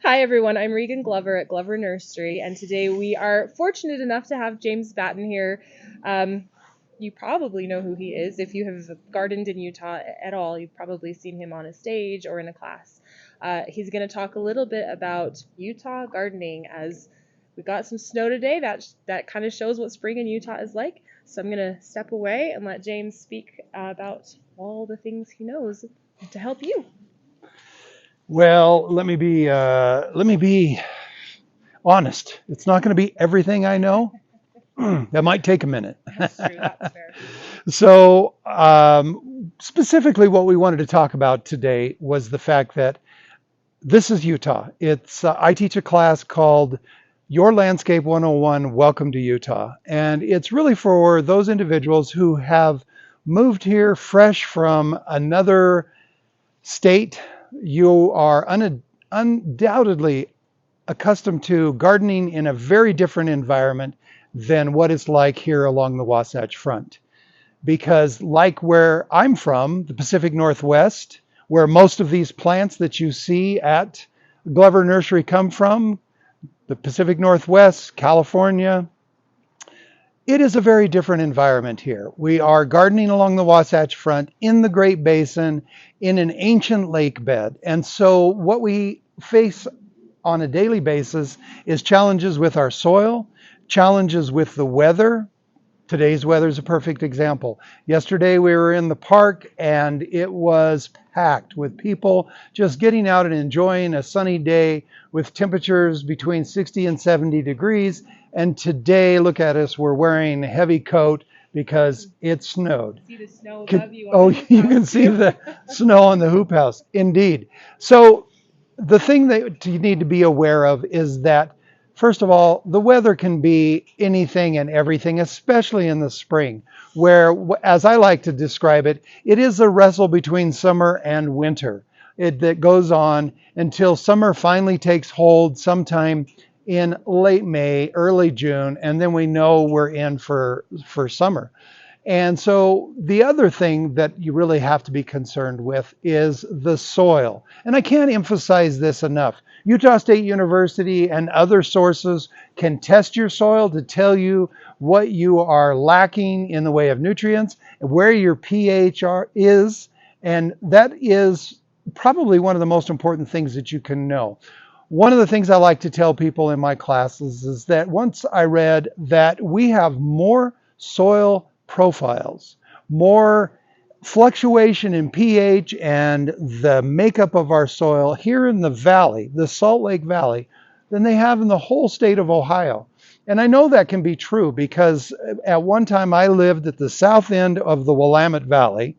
Hi everyone, I'm Regan Glover at Glover Nursery, and today we are fortunate enough to have James Batton here. You probably know who he is. If you have gardened in Utah at all, you've probably seen him on a stage or in a class. He's going to talk a little bit about Utah gardening, as we got some snow today. That kind of shows what spring in Utah is like. So I'm going to step away and let James speak about all the things he knows to help you. Well, let me be honest. It's not going to be everything I know. That might take a minute. That's true. That's fair. So, specifically, what we wanted to talk about today was the fact that this is Utah. It's I teach a class called Your Landscape 101. Welcome to Utah, and it's really for those individuals who have moved here fresh from another state. You are undoubtedly accustomed to gardening in a very different environment than what it's like here along the Wasatch Front. Because, like where I'm from, the Pacific Northwest, where most of these plants that you see at Glover Nursery come from, the Pacific Northwest, California, it is a very different environment here. We are gardening along the Wasatch Front in the Great Basin in an ancient lake bed. And so what we face on a daily basis is challenges with our soil, challenges with the weather. Today's weather is a perfect example. Yesterday we were in the park and it was packed with people just getting out and enjoying a sunny day with temperatures between 60 and 70 degrees. And today, look at us, we're wearing a heavy coat because it snowed. See the snow above you on Oh, the hoop you house can see too. the snow on the hoop house. Indeed. So the thing that you need to be aware of is that, first of all, the weather can be anything and everything, especially in the spring, where, as I like to describe it, it is a wrestle between summer and winter. That goes on until summer finally takes hold sometime in late May, early June, and then we know we're in for summer. And so the other thing that you really have to be concerned with is the soil. And I can't emphasize this enough. Utah State University and other sources can test your soil to tell you what you are lacking in the way of nutrients, where your pH is, and that is probably one of the most important things that you can know. One of the things I like to tell people in my classes is that once I read that we have more soil profiles, more fluctuation in pH and the makeup of our soil here in the valley, the Salt Lake Valley, than they have in the whole state of Ohio. And I know that can be true because at one time I lived at the south end of the Willamette Valley,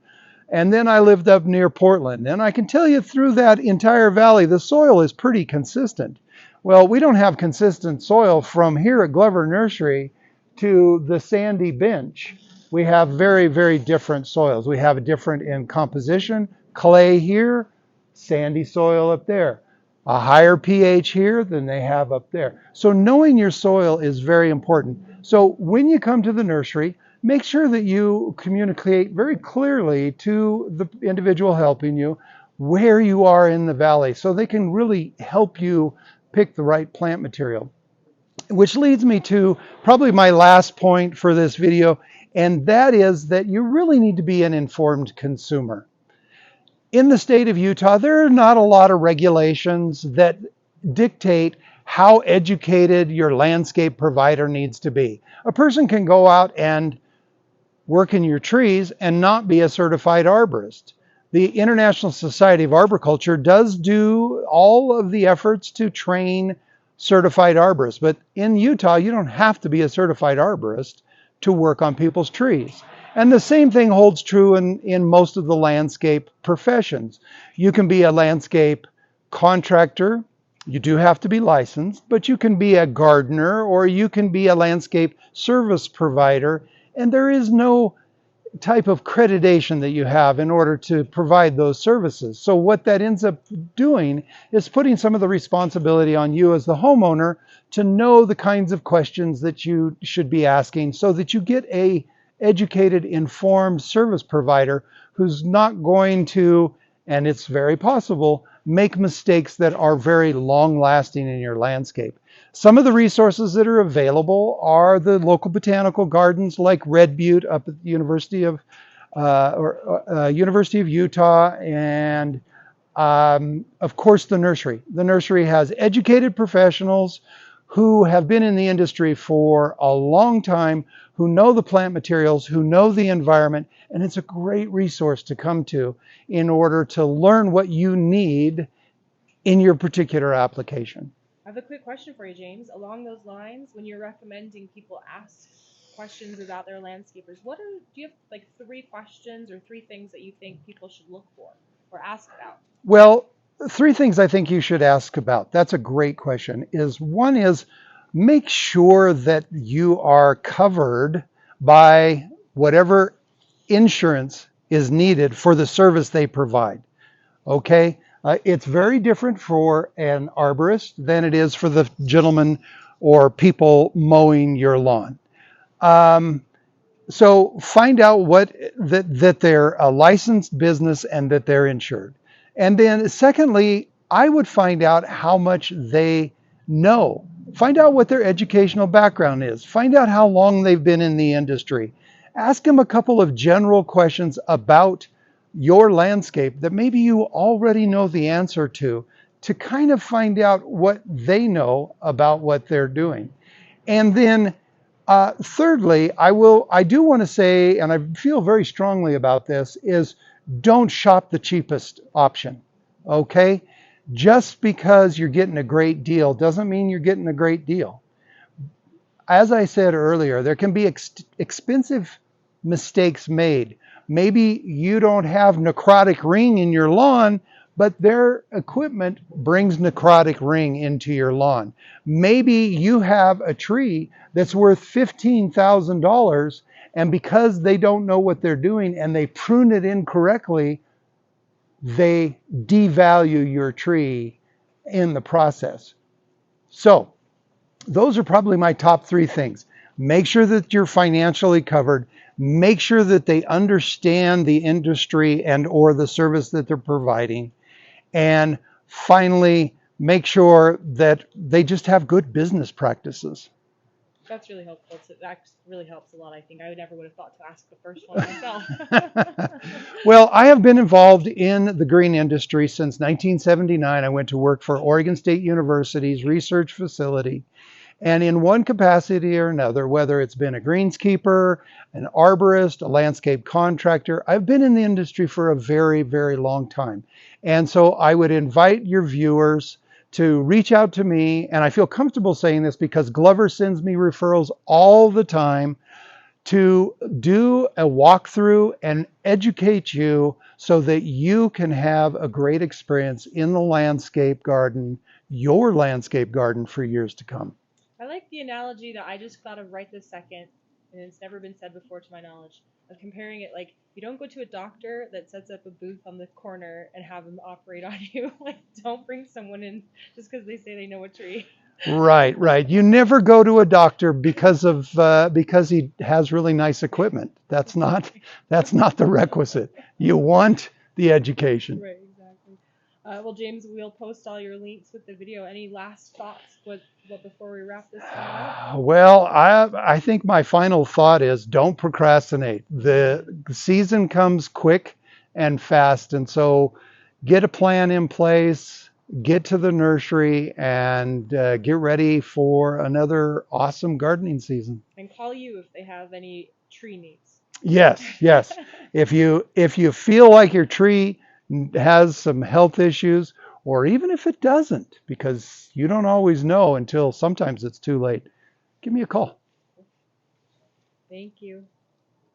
and then I lived up near Portland. And I can tell you through that entire valley, the soil is pretty consistent. Well, we don't have consistent soil from here at Glover Nursery to the sandy bench. We have very, very different soils. We have a different in composition, clay here, sandy soil up there, a higher pH here than they have up there. So knowing your soil is very important. So when you come to the nursery, make sure that you communicate very clearly to the individual helping you where you are in the valley so they can really help you pick the right plant material. Which leads me to probably my last point for this video, and that is that you really need to be an informed consumer. In the state of Utah, there are not a lot of regulations that dictate how educated your landscape provider needs to be. A person can go out and work in your trees and not be a certified arborist. The International Society of Arboriculture does do all of the efforts to train certified arborists, but in Utah, you don't have to be a certified arborist to work on people's trees. And the same thing holds true in most of the landscape professions. You can be a landscape contractor. You do have to be licensed, but you can be a gardener or you can be a landscape service provider. And there is no type of accreditation that you have in order to provide those services. So what that ends up doing is putting some of the responsibility on you as the homeowner to know the kinds of questions that you should be asking so that you get a educated, informed service provider who's not going to, and it's very possible, make mistakes that are very long lasting in your landscape. Some of the resources that are available are the local botanical gardens like Red Butte up at the University of Utah, and of course the nursery. The nursery has educated professionals who have been in the industry for a long time, who know the plant materials, who know the environment, and it's a great resource to come to in order to learn what you need in your particular application. I have a quick question for you, James. Along those lines, when you're recommending people ask questions about their landscapers, do you have like 3 questions or 3 things that you think people should look for or ask about? Well, 3 things I think you should ask about. That's a great question. One is make sure that you are covered by whatever insurance is needed for the service they provide. Okay? It's very different for an arborist than it is for the gentleman or people mowing your lawn. So find out that they're a licensed business and that they're insured. And then secondly, I would find out how much they know. Find out what their educational background is. Find out how long they've been in the industry. Ask them a couple of general questions about your landscape that maybe you already know the answer to kind of find out what they know about what they're doing. And then thirdly, I do want to say, and I feel very strongly about this, is don't shop the cheapest option. Okay? Just because you're getting a great deal doesn't mean you're getting a great deal. As I said earlier, there can be expensive mistakes made. Maybe you don't have necrotic ring in your lawn, but their equipment brings necrotic ring into your lawn. Maybe you have a tree that's worth $15,000, and because they don't know what they're doing and they prune it incorrectly, they devalue your tree in the process. So those are probably my top 3 things. Make sure that you're financially covered. Make sure that they understand the industry and or the service that they're providing. And finally, make sure that they just have good business practices. That's really helpful. That really helps a lot, I think. I never would have thought to ask the first one myself. Well, I have been involved in the green industry since 1979. I went to work for Oregon State University's research facility. And in one capacity or another, whether it's been a greenskeeper, an arborist, a landscape contractor, I've been in the industry for a very, very long time. And so I would invite your viewers to reach out to me. And I feel comfortable saying this because Glover sends me referrals all the time to do a walkthrough and educate you so that you can have a great experience in the landscape garden, your landscape garden, for years to come. I like the analogy that I just thought of right this second, and it's never been said before to my knowledge, of comparing it like you don't go to a doctor that sets up a booth on the corner and have them operate on you. Like, don't bring someone in just because they say they know a tree. Right, right. You never go to a doctor because he has really nice equipment. That's not the requisite. You want the education. Right, exactly. Well, James, we'll post all your links with the video. Any last thoughts before we wrap this one up? Well, I think my final thought is don't procrastinate. The season comes quick and fast, and so get a plan in place, get to the nursery, and get ready for another awesome gardening season. And call you if they have any tree needs. Yes, yes. If you feel like your tree has some health issues, or even if it doesn't, because you don't always know until sometimes it's too late, give me a call. Thank you.